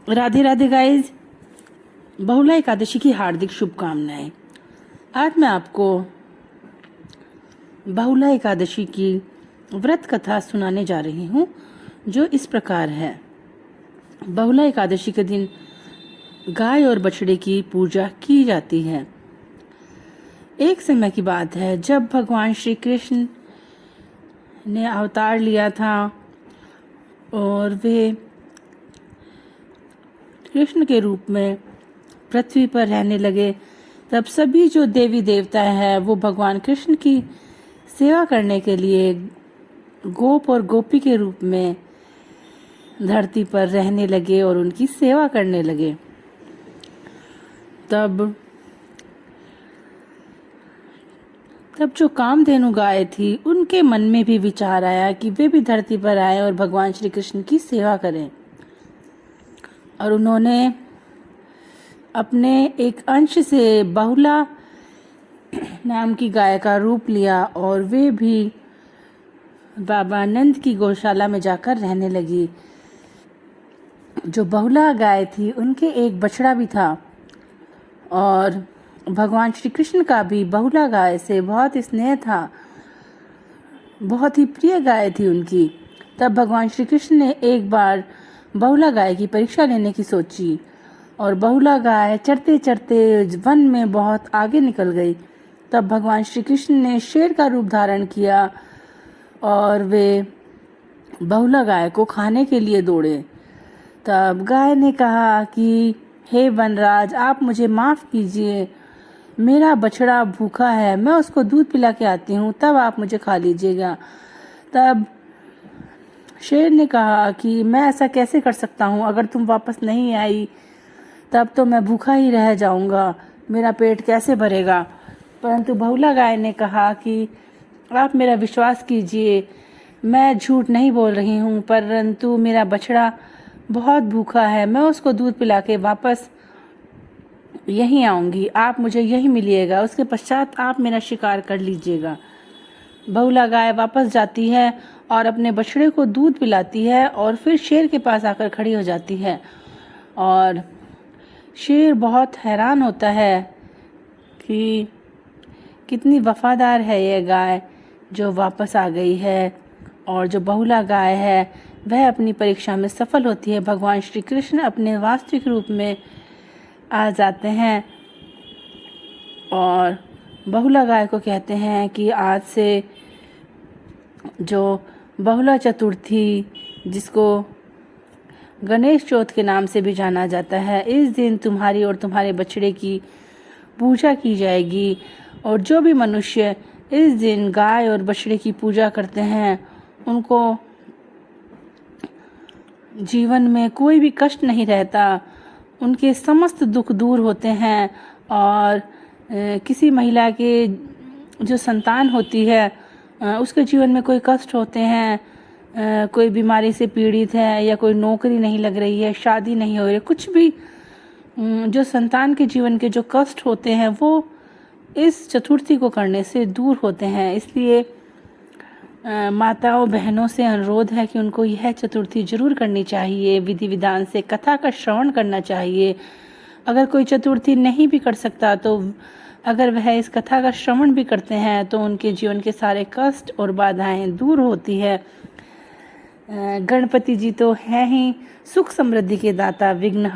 Radhe Radhe guys, बहुला एकादशी की हार्दिक शुभकामनाएं। आज मैं आपको बहुला एकादशी की व्रत कथा सुनाने जा रही हूँ, जो इस प्रकार है। बहुला एकादशी के दिन गाय और बछड़े की पूजा की जाती है। एक समय की बात है जब भगवान श्री कृष्ण ने अवतार लिया था और वे कृष्ण के रूप में पृथ्वी पर रहने लगे। तब सभी जो देवी देवता हैं वो भगवान कृष्ण की सेवा करने के लिए गोप और गोपी के रूप में धरती पर रहने लगे और उनकी सेवा करने लगे। तब जो कामधेनु गाय थी, उनके मन में भी विचार आया कि वे भी धरती पर आए और भगवान श्री कृष्ण की सेवा करें। और उन्होंने अपने एक अंश से बहुला नाम की गाय का रूप लिया और वे भी बाबा नंद की गौशाला में जाकर रहने लगी। जो बहुला गाय थी, उनके एक बछड़ा भी था और भगवान श्री कृष्ण का भी बहुला गाय से बहुत स्नेह था, बहुत ही प्रिय गाय थी उनकी। तब भगवान श्री कृष्ण ने एक बार बहुला गाय की परीक्षा लेने की सोची और बहुला गाय चरते चरते वन में बहुत आगे निकल गई। तब भगवान श्री कृष्ण ने शेर का रूप धारण किया और वे बहुला गाय को खाने के लिए दौड़े। तब गाय ने कहा कि हे वनराज, आप मुझे माफ़ कीजिए, मेरा बछड़ा भूखा है, मैं उसको दूध पिला के आती हूँ, तब आप मुझे खा लीजिएगा। तब शेर ने कहा कि मैं ऐसा कैसे कर सकता हूँ, अगर तुम वापस नहीं आई तब तो मैं भूखा ही रह जाऊँगा, मेरा पेट कैसे भरेगा। परंतु बहुला गाय ने कहा कि आप मेरा विश्वास कीजिए, मैं झूठ नहीं बोल रही हूँ, परंतु मेरा बछड़ा बहुत भूखा है, मैं उसको दूध पिला के वापस यहीं आऊँगी, आप मुझे यहीं मिलिएगा, उसके पश्चात आप मेरा शिकार कर लीजिएगा। बहुला गाय वापस जाती है और अपने बछड़े को दूध पिलाती है और फिर शेर के पास आकर खड़ी हो जाती है। और शेर बहुत हैरान होता है कि कितनी वफादार है यह गाय जो वापस आ गई है। और जो बहुला गाय है वह अपनी परीक्षा में सफल होती है। भगवान श्री कृष्ण अपने वास्तविक रूप में आ जाते हैं और बहुला गाय को कहते हैं कि आज से जो बहुला चतुर्थी, जिसको गणेश चौथ के नाम से भी जाना जाता है, इस दिन तुम्हारी और तुम्हारे बछड़े की पूजा की जाएगी। और जो भी मनुष्य इस दिन गाय और बछड़े की पूजा करते हैं, उनको जीवन में कोई भी कष्ट नहीं रहता, उनके समस्त दुख दूर होते हैं। और किसी महिला के जो संतान होती है, उसके जीवन में कोई कष्ट होते हैं, कोई बीमारी से पीड़ित है या कोई नौकरी नहीं लग रही है, शादी नहीं हो रही, कुछ भी जो संतान के जीवन के जो कष्ट होते हैं वो इस चतुर्थी को करने से दूर होते हैं। इसलिए माताओं बहनों से अनुरोध है कि उनको यह चतुर्थी जरूर करनी चाहिए, विधि विधान से कथा का श्रवण करना चाहिए। अगर कोई चतुर्थी नहीं भी कर सकता तो अगर वह इस कथा का श्रवण भी करते हैं तो उनके जीवन के सारे कष्ट और बाधाएं दूर होती है। गणपति जी तो हैं ही सुख समृद्धि के दाता, विघ्न